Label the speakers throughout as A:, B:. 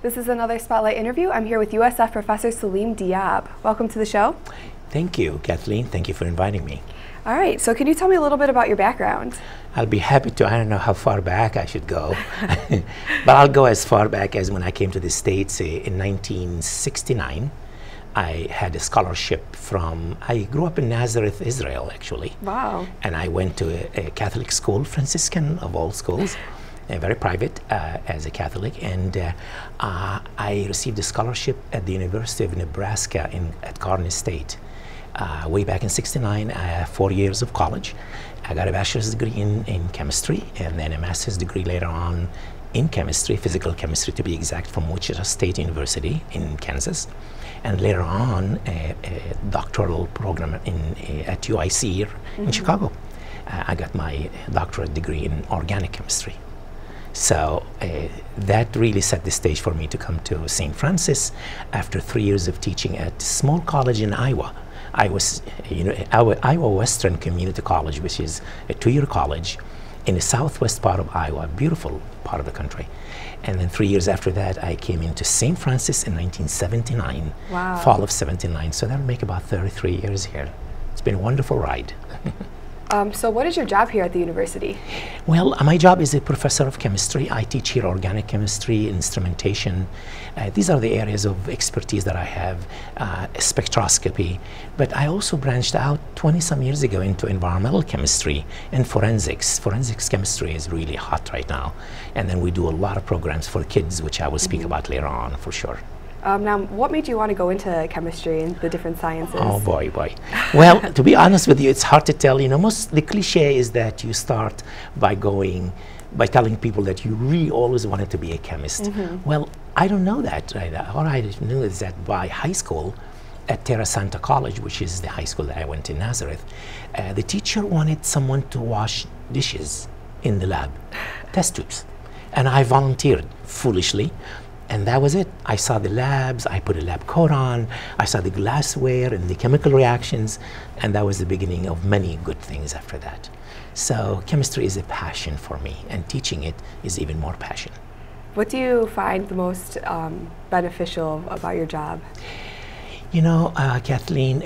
A: This is another Spotlight interview. I'm here with USF Professor Salim Diab. Welcome to the show.
B: Thank you, Kathleen. Thank you for inviting me.
A: All right, so can you tell me a little bit about your background?
B: I'll be happy to. I don't know how far back I should go, but I'll go as far back as when I came to the States in 1969. I had a scholarship I grew up in Nazareth, Israel, actually.
A: Wow.
B: And I went to a Catholic school, Franciscan of all schools, very private as a Catholic. And I received a scholarship at the University of Nebraska at Kearney State. Way back in '69, 4 years of college. I got a bachelor's degree in chemistry and then a master's degree later on in chemistry, physical chemistry to be exact, from Wichita State University in Kansas. And later on, a doctoral program at UIC here in Chicago. I got my doctorate degree in organic chemistry. So that really set the stage for me to come to St. Francis after 3 years of teaching at a small college in Iowa. Iowa Western Community College, which is a 2-year college in the southwest part of Iowa, a beautiful part of the country. And then 3 years after that, I came into St. Francis in 1979,
A: wow.
B: Fall of '79. So that'll make about 33 years here. It's been a wonderful ride.
A: So what is your job here at the university?
B: Well, my job is a professor of chemistry. I teach here organic chemistry, instrumentation. These are the areas of expertise that I have, spectroscopy. But I also branched out 20-some years ago into environmental chemistry and forensics. Forensics chemistry is really hot right now. And then we do a lot of programs for kids, which I will speak about later on for sure.
A: Now, what made you want to go into chemistry and the different sciences?
B: Oh boy. Well, to be honest with you, it's hard to tell. You know, the cliche is that you start by telling people that you really always wanted to be a chemist. Well, I don't know that. Right? All I knew is that by high school, at Terra Santa College, which is the high school that I went in Nazareth, the teacher wanted someone to wash dishes in the lab, test tubes. And I volunteered, foolishly. And that was it. I saw the labs, I put a lab coat on, I saw the glassware and the chemical reactions, and that was the beginning of many good things after that. So chemistry is a passion for me, and teaching it is even more passion. What
A: do you find the most beneficial about your job?
B: You know, Kathleen,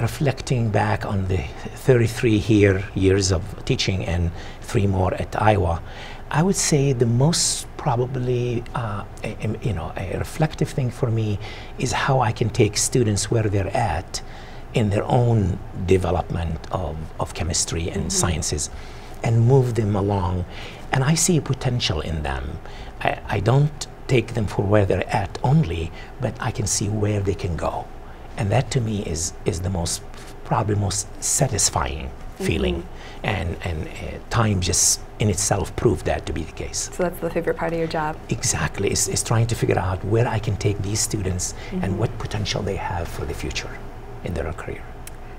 B: reflecting back on the 33 years of teaching and 3 more at Iowa, I would say the most probably, a reflective thing for me is how I can take students where they're at in their own development of chemistry and sciences and move them along. And I see potential in them. I don't take them for where they're at only, but I can see where they can go. And that to me is the probably most satisfying feeling. And time just in itself proved that to be the case.
A: So that's the favorite part of your job?
B: Exactly. It's trying to figure out where I can take these students and what potential they have for the future in their career.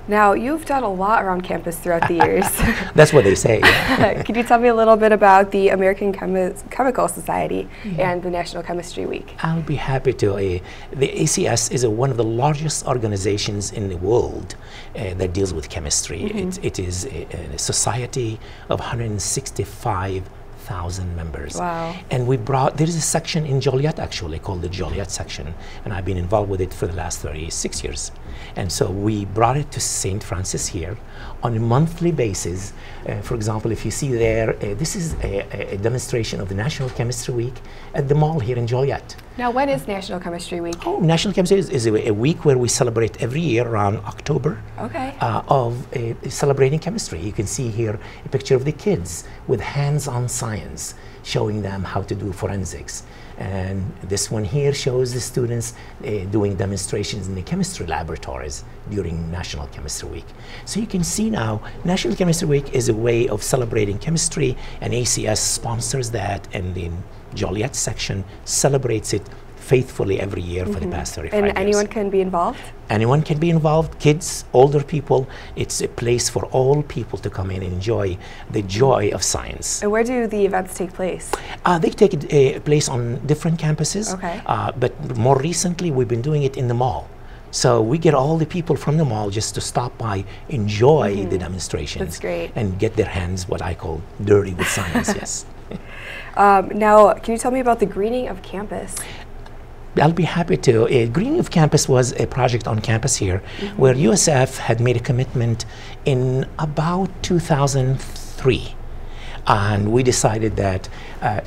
A: Now, you've done a lot around campus throughout the years.
B: That's what they say. Yeah.
A: Could you tell me a little bit about the American Chemical Society and the National Chemistry Week?
B: I'll be happy to. The ACS is one of the largest organizations in the world that deals with chemistry. It is a society of 165,000 members.
A: Wow.
B: And there is a section in Joliet actually called the Joliet section, and I've been involved with it for the last 36 years. And so we brought it to St. Francis here on a monthly basis. For example, if you see there, this is a demonstration of the National Chemistry Week at the mall here in Joliet.
A: Now, when is National Chemistry Week?
B: Oh, National Chemistry is a week where we celebrate every year around October of celebrating chemistry. You can see here a picture of the kids with hands-on science, showing them how to do forensics. And this one here shows the students doing demonstrations in the chemistry laboratories during National Chemistry Week. So you can see now, National Chemistry Week is a way of celebrating chemistry, and ACS sponsors that, and the Joliet section celebrates it faithfully every year for the past 35 years.
A: And anyone can be involved?
B: Anyone can be involved, kids, older people. It's a place for all people to come in and enjoy the joy of science.
A: And where do the events take place?
B: They take place on different campuses, but more recently we've been doing it in the mall. So we get all the people from the mall just to stop by, enjoy the demonstrations.
A: That's great.
B: And get their hands, what I call, dirty with science, yes.
A: Now, can you tell me about the greening of campus?
B: I'll be happy to. Greening of Campus was a project on campus here where USF had made a commitment in about 2003. And we decided that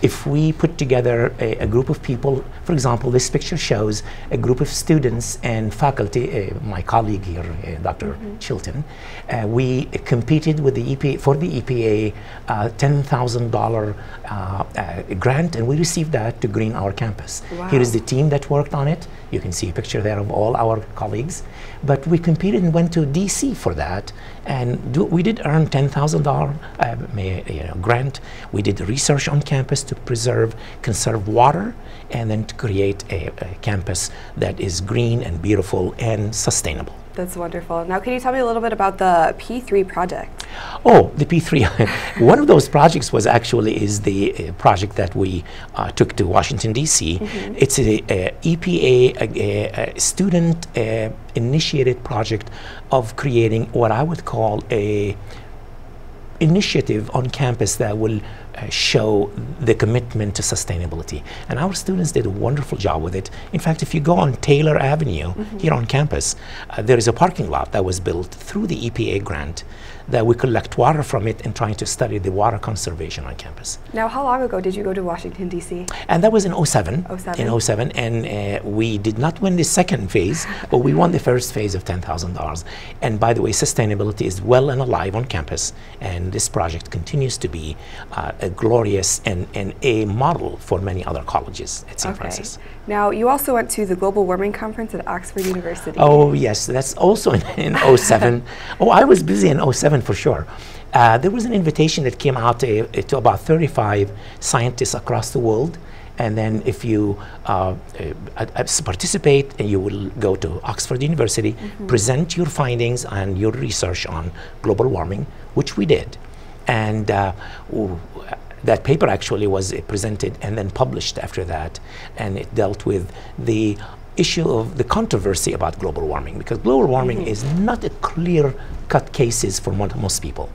B: if we put together a group of people, for example, this picture shows a group of students and faculty, my colleague here, Dr. Chilton, we competed with the EPA, for the EPA $10,000 grant, and we received that to green our campus.
A: Wow.
B: Here is the team that worked on it. You can see a picture there of all our colleagues. But we competed and went to DC for that, and we did earn $10,000 grant. We did research on campus to conserve water, and then to create a campus that is green and beautiful and sustainable.
A: That's wonderful. Now, can you tell me a little bit about the P3 project?
B: Oh, the P3. One of those projects was actually the project that we took to Washington, D.C. It's a EPA student initiated project of creating what I would call a initiative on campus that will show the commitment to sustainability. And our students did a wonderful job with it. In fact, if you go on Taylor Avenue here on campus, there is a parking lot that was built through the EPA grant that we collect water from it and trying to study the water conservation on campus.
A: Now, how long ago did you go to Washington, D.C.? And
B: that was in 07. In 07, and we did not win the second phase, but we won the first phase of $10,000. And by the way, sustainability is well and alive on campus, and this project continues to be a glorious and a model for many other colleges at St. Francis.
A: Now, you also went to the Global Warming Conference at Oxford University.
B: Oh, yes, that's also in 07. Oh, I was busy in 07 for sure. There was an invitation that came out to about 35 scientists across the world. And then if you participate, and you will go to Oxford University, present your findings and your research on global warming, which we did. And that paper actually was presented and then published after that. And it dealt with the issue of the controversy about global warming, because global warming is not a clear-cut cases for most people.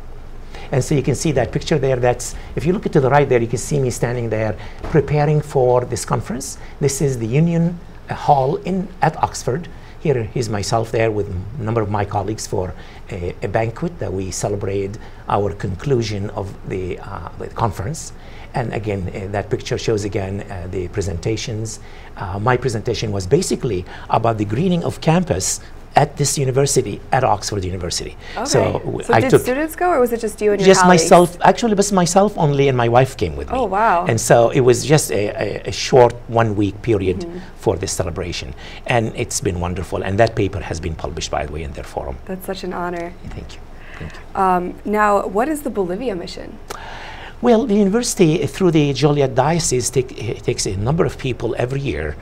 B: And so you can see that picture there. That's, if you look to the right there, you can see me standing there preparing for this conference. This is the Union Hall at Oxford. Here's myself there with a number of my colleagues for a banquet that we celebrated our conclusion of the conference. And again, that picture shows again the presentations. My presentation was basically about the greening of campus at this university, at Oxford University.
A: Okay. So did students go, or was it just you and your
B: colleagues? Just myself, actually, but myself only, and my wife came with me.
A: Oh, wow.
B: And so it was just a short 1 week period for this celebration. And it's been wonderful. And that paper has been published, by the way, in their forum.
A: That's such an honor.
B: Thank you. Thank you.
A: Now, what is the Bolivia mission?
B: Well, the university, through the Joliet diocese, takes a number of people every year.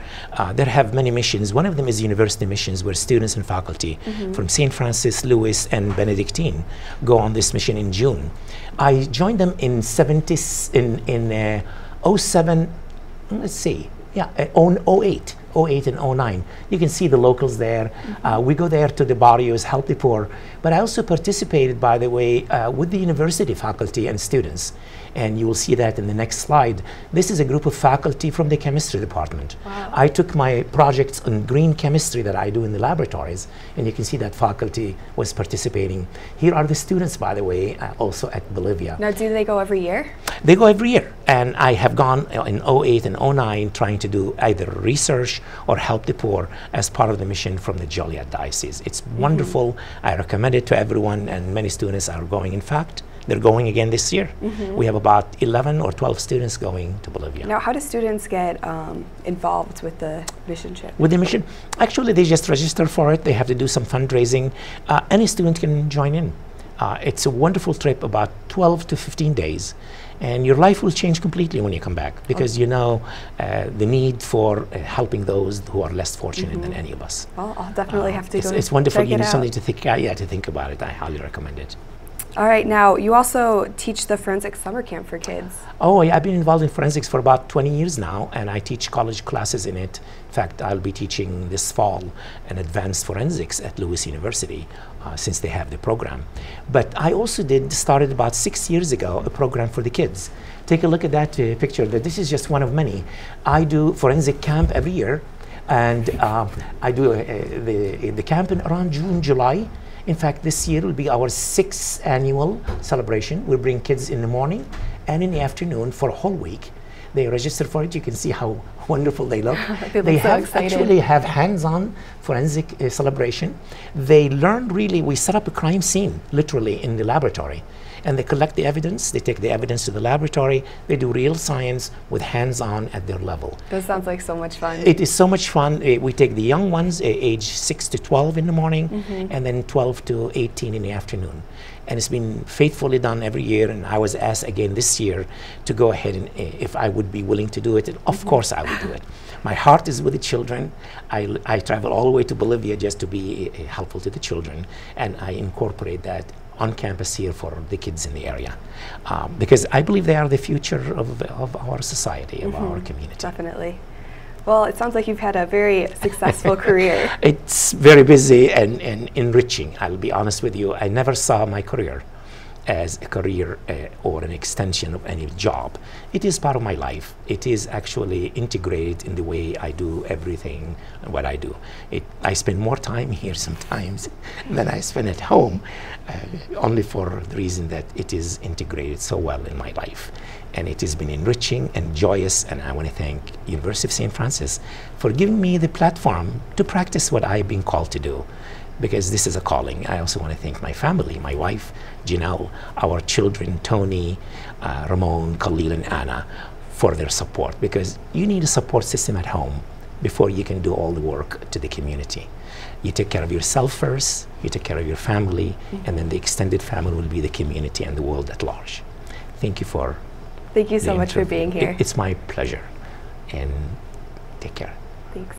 B: There have many missions. One of them is university missions, where students and faculty from St. Francis, Louis, and Benedictine go on this mission in June. I joined them in 07, let's see, yeah, 08 and 09. You can see the locals there. We go there to the barrios, help the poor. But I also participated, by the way, with the university faculty and students. And you will see that in the next slide. This is a group of faculty from the chemistry department.
A: Wow.
B: I took my projects on green chemistry that I do in the laboratories, and you can see that faculty was participating. Here are the students, by the way, also at Bolivia.
A: Now, do they go every year?
B: They go every year, and I have gone in 08 and 09 trying to do either research or help the poor as part of the mission from the Joliet diocese. It's wonderful. I recommend it to everyone, and many students are going. In fact, they're going again this year. We have about 11 or 12 students going to Bolivia.
A: Now, how do students get involved with the mission trip?
B: With the mission? Actually, they just register for it. They have to do some fundraising. Any student can join in. It's a wonderful trip, about 12 to 15 days. And your life will change completely when you come back, because you know the need for helping those who are less fortunate than any of us.
A: Well, I'll definitely have to go.
B: It's wonderful.
A: Check
B: You
A: it
B: need
A: out.
B: something to think, to think about it. I highly recommend it.
A: All right, now you also teach the forensic summer camp for kids.
B: Oh, yeah, I've been involved in forensics for about 20 years now, and I teach college classes in it. In fact, I'll be teaching this fall an advanced forensics at Lewis University, since they have the program. But I also started about 6 years ago, a program for the kids. Take a look at that picture. This is just one of many. I do forensic camp every year. And I do the camp in around June, July. In fact, this year will be our 6th annual celebration. We'll bring kids in the morning and in the afternoon for a whole week. They register for it. You can see how wonderful they look.
A: They look so excited.
B: Actually have hands-on forensic celebration. They learn really, we set up a crime scene, literally, in the laboratory. And they collect the evidence, they take the evidence to the laboratory, they do real science with hands-on at their level.
A: This sounds like so much fun.
B: It is so much fun. We take the young ones, age 6 to 12 in the morning, and then 12 to 18 in the afternoon. And it's been faithfully done every year, and I was asked again this year to go ahead and if I would be willing to do it, and of course I would do it. My heart is with the children. I travel all the way to Bolivia just to be helpful to the children, and I incorporate that on campus here for the kids in the area, because I believe they are the future of our society, of our community.
A: Definitely. Well, it sounds like you've had a very successful career.
B: It's very busy and enriching. I'll be honest with you. I never saw my career as a career or an extension of any job. It is part of my life. It is actually integrated in the way I do everything, what I do. I spend more time here sometimes than I spend at home, only for the reason that it is integrated so well in my life. And it has been enriching and joyous, and I want to thank University of St. Francis for giving me the platform to practice what I've been called to do, because this is a calling. I also want to thank my family, my wife, Janelle, our children, Tony, Ramon, Khalil, and Anna, for their support, because you need a support system at home before you can do all the work to the community. You take care of yourself first, you take care of your family, and then the extended family will be the community and the world at large. Thank you for
A: Thank you so much for being here.
B: It's my pleasure, and take care.